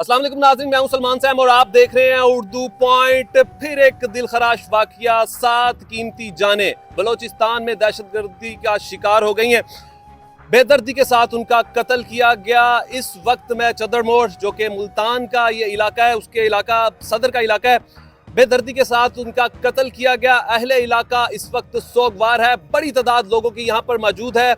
अस्सलाम वालेकुम नाज़रीन, मैं हूं सलमान सैम और आप देख रहे हैं उर्दू पॉइंट। फिर एक दिलखराश वाकया, 7 कीमती जानें बलोचिस्तान में दहशतगर्दी का शिकार हो गई हैं। बेदर्दी के साथ उनका कत्ल किया गया। इस वक्त मैं चदर मोड़ जो कि मुल्तान का ये इलाका है, उसके इलाका सदर का इलाका है, बेदर्दी के साथ उनका कत्ल किया गया। अहले इलाका इस वक्त सोगवार है, बड़ी तादाद लोगों की यहाँ पर मौजूद है।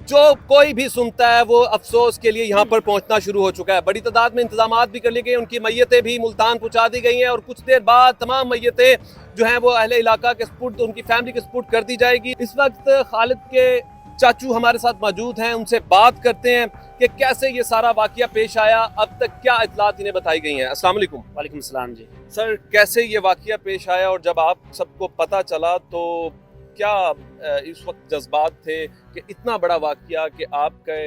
जो कोई भी सुनता है वो अफसोस के लिए यहाँ पर पहुँचना शुरू हो चुका है। बड़ी तादाद में इंतजामात भी कर लिए गए, उनकी मैयतें भी मुल्तान पहुँचा दी गई हैं और कुछ देर बाद तमाम मैयतें जो हैं वो अहले इलाका के सपुर्द, उनकी फैमिली के सपुर्द कर दी जाएगी। इस वक्त खालिद के चाचू हमारे साथ मौजूद हैं, उनसे बात करते हैं कि कैसे ये सारा वाकया पेश आया, अब तक क्या इतलात इन्हें बताई गई हैं। अस्सलाम वालेकुम। वालेकुम सलाम जी। सर, कैसे ये वाकया पेश आया और जब आप सबको पता चला तो क्या इस वक्त जज्बात थे कि इतना बड़ा वाकया कि आपके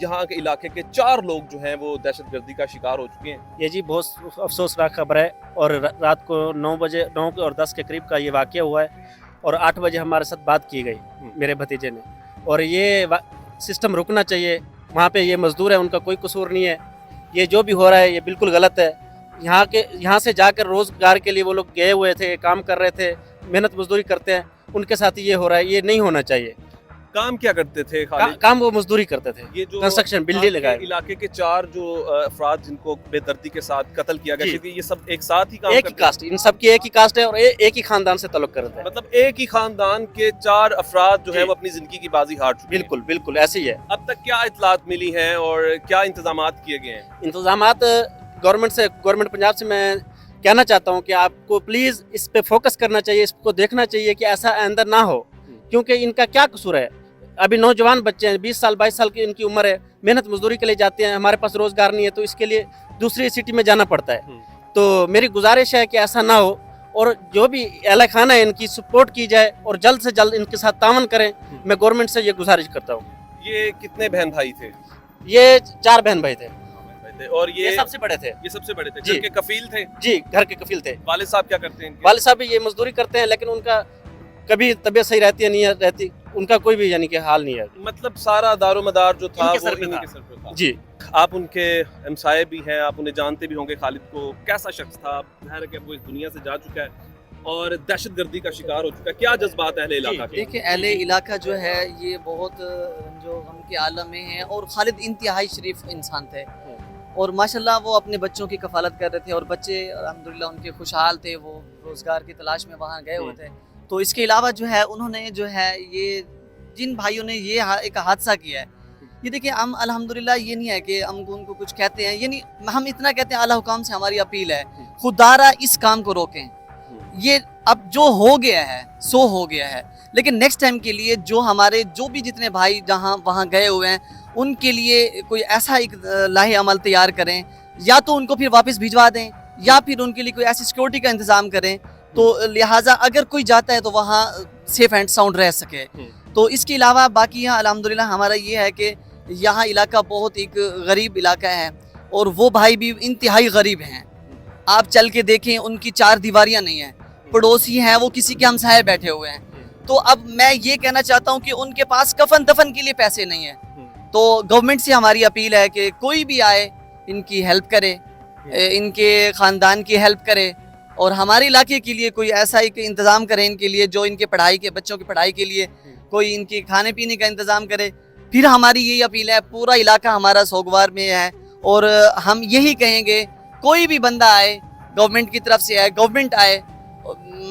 यहाँ के इलाके के 4 लोग जो हैं वो दहशतगर्दी का शिकार हो चुके हैं? ये जी बहुत अफसोसनाक खबर है और रात को 9 और 10 के करीब का ये वाकया हुआ है और 8 बजे हमारे साथ बात की गई मेरे भतीजे ने। और ये सिस्टम रुकना चाहिए। वहाँ पे ये मजदूर है, उनका कोई कसूर नहीं है। ये जो भी हो रहा है ये बिल्कुल गलत है। यहाँ से जाकर रोज़गार के लिए वो लोग गए हुए थे, काम कर रहे थे, मेहनत मजदूरी करते हैं, उनके साथ ये हो रहा है, ये नहीं होना चाहिए। काम क्या करते थे खालिद? काम वो मजदूरी करते थे, ये जो कंस्ट्रक्शन बिल्डिंग लगाए। इलाके के 4 जो अफराद जिनको बेदर्दी के साथ कत्ल किया गया, क्योंकि ये सब एक साथ ही काम एक ही कास्ट, इन सब की एक ही कास्ट है और एक ही खानदान से ताल्लुक करते हैं। मतलब एक ही खानदान के 4 अफराद जो है वो अपनी जिंदगी की बाजी हार चुके हैं। बिल्कुल बिल्कुल ऐसे ही है। अब तक क्या इतलात मिली हैं और क्या इंतजामात किए गए हैं? इंतजामात गवर्नमेंट पंजाब से मैं कहना चाहता हूँ कि आपको प्लीज़ इस पे फोकस करना चाहिए, इसको देखना चाहिए कि ऐसा अंदर ना हो, क्योंकि इनका क्या कसूर है। अभी नौजवान बच्चे हैं, 20 साल 22 साल की इनकी उम्र है, मेहनत मजदूरी के लिए जाते हैं, हमारे पास रोज़गार नहीं है तो इसके लिए दूसरी सिटी में जाना पड़ता है। तो मेरी गुजारिश है कि ऐसा ना हो और जो भी अहले खाना है इनकी सपोर्ट की जाए और जल्द से जल्द इनके साथ तावन करें। मैं गवर्नमेंट से ये गुजारिश करता हूँ। ये कितने बहन भाई थे? ये 4 बहन भाई थे और ये सबसे बड़े थे। ये सबसे बड़े थे, जी। घर के कफील थे? जी, घर के कफील थे। वालिद साहब क्या करते हैं? वालिद साहब भी ये मजदूरी करते हैं, लेकिन उनका कभी तबीयत सही रहती है नहीं रहती, उनका कोई भी यानी कि हाल नहीं है। मतलब सारा दारोमदार जो था इनके वो सर पे इन्हीं था। के सर पे था। जी। आप उनके हमसाये भी हैं, आप उन्हें जानते भी होंगे। खालिद को कैसा शख्स था? ज़ाहिर है कि वो इस दुनिया से जा चुका है और दहशतगर्दी का शिकार हो चुका है। क्या जज्बात अहले इलाका के? देखिए, अहले इलाका जो है ये बहुत जो गम के आलम में है और खालिद इंतहाई शरीफ इंसान थे और माशाल्लाह वो अपने बच्चों की कफालत कर रहे थे और बच्चे अल्हम्दुलिल्लाह उनके खुशहाल थे, वो रोज़गार की तलाश में वहाँ गए हुए थे। तो इसके अलावा जो है उन्होंने जो है ये जिन भाइयों ने ये एक हादसा किया है, ये देखिए हम अल्हम्दुलिल्लाह ये नहीं है कि हम उनको कुछ कहते हैं, यानी हम इतना कहते हैं, आला हुकाम से हमारी अपील है, खुदारा इस काम को रोकें। ये अब जो हो गया है सो हो गया है, लेकिन नेक्स्ट टाइम के लिए जो हमारे जो भी जितने भाई जहाँ वहाँ गए हुए हैं उनके लिए कोई ऐसा एक लाहे अमल तैयार करें, या तो उनको फिर वापस भिजवा दें या फिर उनके लिए कोई ऐसी सिक्योरिटी का इंतज़ाम करें तो लिहाजा अगर कोई जाता है तो वहाँ सेफ एंड साउंड रह सके। तो इसके अलावा बाकी यहाँ अल्हम्दुलिल्लाह हमारा ये है कि यहाँ इलाका बहुत एक गरीब इलाका है और वो भाई भी इंतहाई गरीब हैं। आप चल के देखें, उनकी 4 दीवारियाँ नहीं हैं, पड़ोसी हैं वो किसी के हमसाए बैठे हुए हैं। तो अब मैं ये कहना चाहता हूँ कि उनके पास कफन दफन के लिए पैसे नहीं है, तो गवर्नमेंट से हमारी अपील है कि कोई भी आए इनकी हेल्प करे, इनके ख़ानदान की हेल्प करे और हमारे इलाके के लिए कोई ऐसा एक इंतज़ाम करें इनके लिए, जो इनके पढ़ाई के बच्चों की पढ़ाई के लिए कोई इनके खाने पीने का इंतज़ाम करे। फिर हमारी यही अपील है, पूरा इलाका हमारा सोगवार में है और हम यही कहेंगे कोई भी बंदा आए, गवर्नमेंट की तरफ से आए, गवर्नमेंट आए,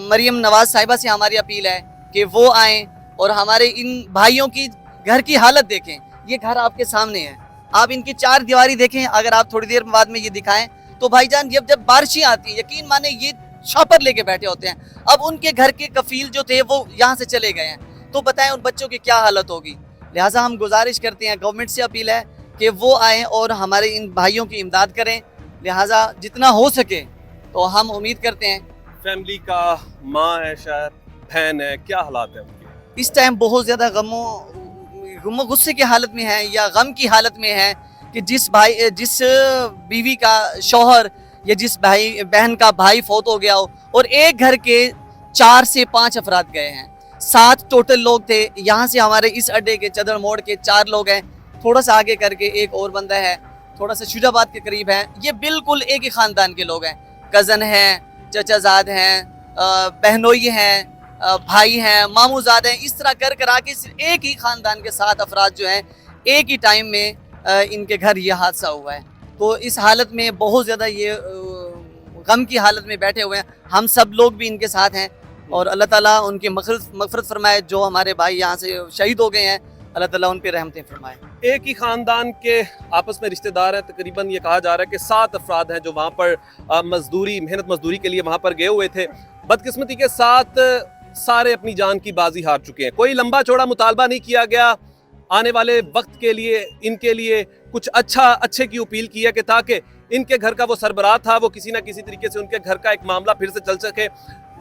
मरियम नवाज साहिबा से हमारी अपील है कि वो आएँ और हमारे इन भाइयों की घर की हालत देखें। ये घर आपके सामने है, आप इनकी 4 दीवारी देखें। अगर आप थोड़ी देर बाद में ये दिखाएं तो भाईजान जब बारिशें आती हैं, यकीन माने ये छापर लेके बैठे होते हैं। अब उनके घर के कफील जो थे वो यहाँ से चले गए हैं, तो बताएं उन बच्चों की क्या हालत होगी। लिहाजा हम गुजारिश करते हैं, गवर्नमेंट से अपील है कि वो आएँ और हमारे इन भाइयों की इमदाद करें। लिहाजा जितना हो सके तो हम उम्मीद करते हैं। फैमिली का माँ है, शायद बहन है, क्या हालात है उनके? इस टाइम बहुत ज़्यादा गमो गुस्से की हालत में है या गम की हालत में है कि जिस बीवी का शौहर या जिस भाई बहन का भाई फौत हो गया हो और एक घर के 4 से 5 अफराद गए हैं। 7 टोटल लोग थे। यहाँ से हमारे इस अड्डे के चदर मोड़ के 4 लोग हैं, थोड़ा सा आगे करके एक और बंदा है। थोड़ा सा शुजाबाद के करीब है, ये बिल्कुल एक ही ख़ानदान के लोग हैं। कज़न हैं, चचाजाद हैं, बहनोई हैं, भाई हैं, मामूजाद हैं। इस तरह कर कर आके एक ही ख़ानदान के 7 अफराद जो हैं एक ही टाइम में इनके घर ये हादसा हुआ है। तो इस हालत में बहुत ज़्यादा ये गम की हालत में बैठे हुए हैं। हम सब लोग भी इनके साथ हैं और अल्लाह ताला उनकी मग़फ़िरत फरमाए। जो हमारे भाई यहाँ से शहीद हो गए हैं, अल्लाह ताला उन पे रहमतें फरमाए। एक ही खानदान के आपस में रिश्तेदार हैं। तकरीबन ये कहा जा रहा है कि 7 अफराद हैं जो वहाँ पर मेहनत मजदूरी के लिए वहाँ पर गए हुए थे। बदकिस्मती के साथ सारे अपनी जान की बाजी हार चुके हैं। कोई लंबा चौड़ा मुतालबा नहीं किया गया। आने वाले वक्त के लिए इनके लिए कुछ अच्छे की अपील की है कि ताकि इनके घर का वो सरबराह था वो किसी ना किसी तरीके से उनके घर का एक मामला फिर से चल सके।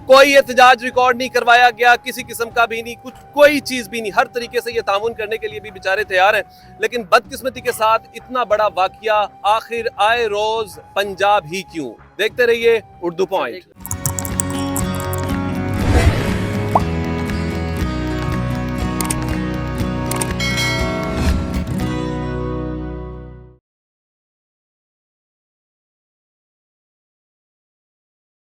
कोई एहतजाज रिकॉर्ड नहीं करवाया गया, किसी किस्म का भी नहीं, कुछ कोई चीज़ भी नहीं। हर तरीके से ये ताउन करने के लिए भी बेचारे तैयार हैं। लेकिन बदकिस्मती के साथ इतना बड़ा वाकया आखिर आए रोज़ पंजाब ही क्यों। देखते रहिए उर्दू पॉइंट।